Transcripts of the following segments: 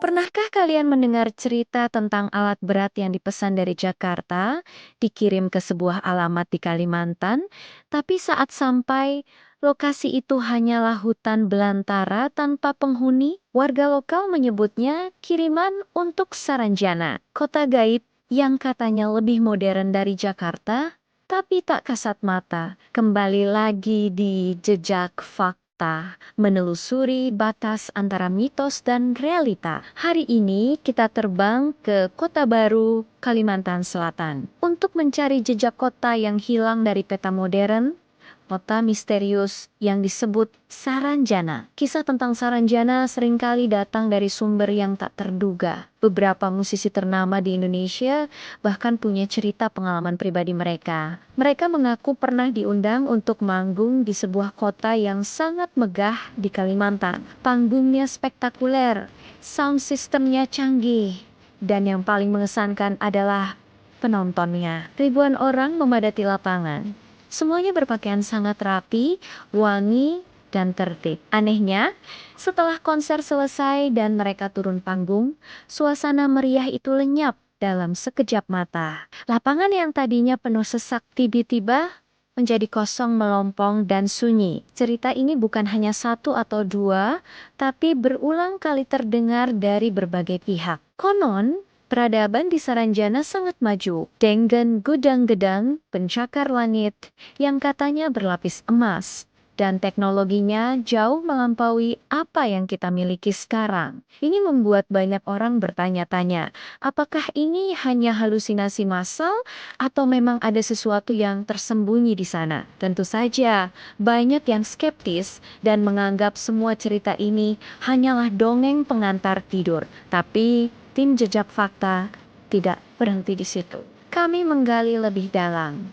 Pernahkah kalian mendengar cerita tentang alat berat yang dipesan dari Jakarta, dikirim ke sebuah alamat di Kalimantan, tapi saat sampai, lokasi itu hanyalah hutan belantara tanpa penghuni? Warga lokal menyebutnya kiriman untuk Saranjana, kota gaib yang katanya lebih modern dari Jakarta, tapi tak kasat mata. Kembali lagi di Jejak Fakta, menelusuri batas antara mitos dan realita. Hari ini kita terbang ke Kota Baru, Kalimantan Selatan, untuk mencari jejak kota yang hilang dari peta modern, kota misterius yang disebut Saranjana. Kisah tentang Saranjana seringkali datang dari sumber yang tak terduga. Beberapa musisi ternama di Indonesia bahkan punya cerita pengalaman pribadi mereka. Mereka mengaku pernah diundang untuk manggung di sebuah kota yang sangat megah di Kalimantan. Panggungnya spektakuler, sound systemnya canggih, dan yang paling mengesankan adalah penontonnya. Ribuan orang memadati lapangan. Semuanya berpakaian sangat rapi, wangi, dan tertib. Anehnya, setelah konser selesai dan mereka turun panggung, suasana meriah itu lenyap dalam sekejap mata. Lapangan yang tadinya penuh sesak tiba-tiba menjadi kosong, melompong, dan sunyi. Cerita ini bukan hanya satu atau dua, tapi berulang kali terdengar dari berbagai pihak. Konon, peradaban di Saranjana sangat maju, dengan gudang-gedang pencakar langit yang katanya berlapis emas, dan teknologinya jauh melampaui apa yang kita miliki sekarang. Ini membuat banyak orang bertanya-tanya, apakah ini hanya halusinasi massal atau memang ada sesuatu yang tersembunyi di sana? Tentu saja, banyak yang skeptis dan menganggap semua cerita ini hanyalah dongeng pengantar tidur. Tapi tim Jejak Fakta tidak berhenti di situ. Kami menggali lebih dalam,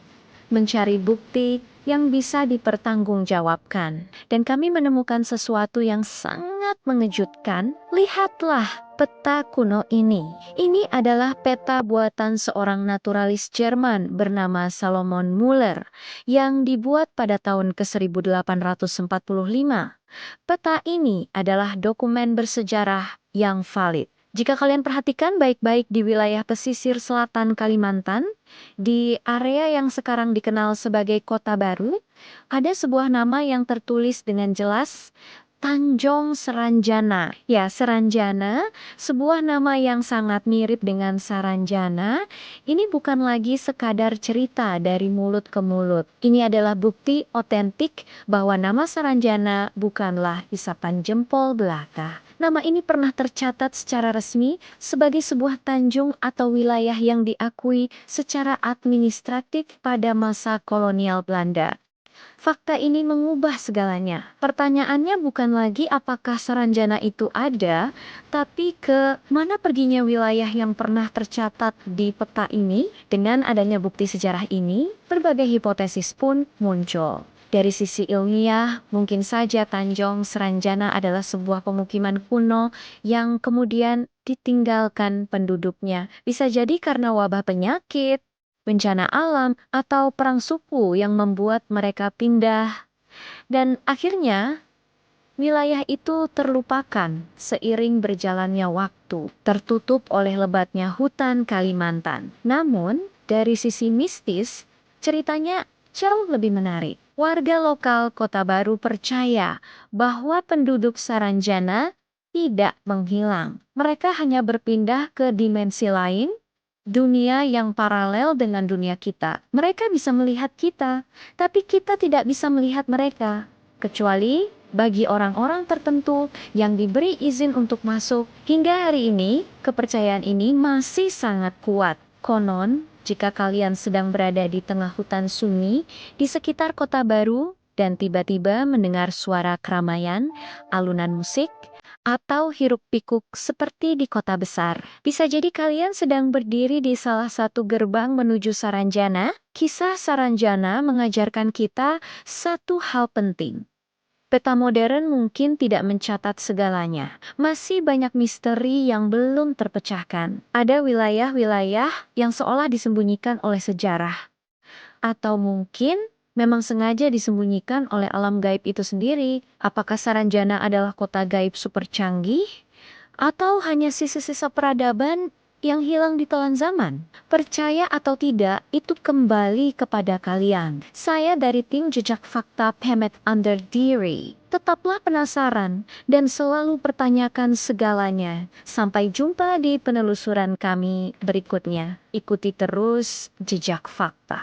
mencari bukti yang bisa dipertanggungjawabkan, dan kami menemukan sesuatu yang sangat mengejutkan. Lihatlah peta kuno ini. Ini adalah peta buatan seorang naturalis Jerman bernama Salomon Muller yang dibuat pada tahun ke-1845. Peta ini adalah dokumen bersejarah yang valid. Jika kalian perhatikan baik-baik di wilayah pesisir selatan Kalimantan, di area yang sekarang dikenal sebagai Kota Baru, ada sebuah nama yang tertulis dengan jelas, Tanjung Seranjana. Ya, Seranjana, sebuah nama yang sangat mirip dengan Saranjana. Ini bukan lagi sekadar cerita dari mulut ke mulut. Ini adalah bukti otentik bahwa nama Saranjana bukanlah isapan jempol belaka. Nama ini pernah tercatat secara resmi sebagai sebuah tanjung atau wilayah yang diakui secara administratif pada masa kolonial Belanda. Fakta ini mengubah segalanya. Pertanyaannya bukan lagi apakah Saranjana itu ada, tapi ke mana perginya wilayah yang pernah tercatat di peta ini. Dengan adanya bukti sejarah ini, berbagai hipotesis pun muncul. Dari sisi ilmiah, mungkin saja Tanjung Seranjana adalah sebuah pemukiman kuno yang kemudian ditinggalkan penduduknya. Bisa jadi karena wabah penyakit, bencana alam, atau perang suku yang membuat mereka pindah. Dan akhirnya, wilayah itu terlupakan seiring berjalannya waktu, tertutup oleh lebatnya hutan Kalimantan. Namun, dari sisi mistis, ceritanya jauh lebih menarik. Warga lokal Kota Baru percaya bahwa penduduk Saranjana tidak menghilang. Mereka hanya berpindah ke dimensi lain, dunia yang paralel dengan dunia kita. Mereka bisa melihat kita, tapi kita tidak bisa melihat mereka. Kecuali bagi orang-orang tertentu yang diberi izin untuk masuk. Hingga hari ini, kepercayaan ini masih sangat kuat. Konon, jika kalian sedang berada di tengah hutan sunyi di sekitar Kota Baru dan tiba-tiba mendengar suara keramaian, alunan musik, atau hiruk-pikuk seperti di kota besar, bisa jadi kalian sedang berdiri di salah satu gerbang menuju Saranjana. Kisah Saranjana mengajarkan kita satu hal penting. Peta modern mungkin tidak mencatat segalanya. Masih banyak misteri yang belum terpecahkan. Ada wilayah-wilayah yang seolah disembunyikan oleh sejarah. Atau mungkin memang sengaja disembunyikan oleh alam gaib itu sendiri. Apakah Saranjana adalah kota gaib super canggih? Atau hanya sisa-sisa peradaban yang hilang di telan zaman? Percaya atau tidak, itu kembali kepada kalian. Saya dari tim Jejak Fakta Pemet Under Diri. Tetaplah penasaran dan selalu pertanyakan segalanya. Sampai jumpa di penelusuran kami berikutnya. Ikuti terus Jejak Fakta.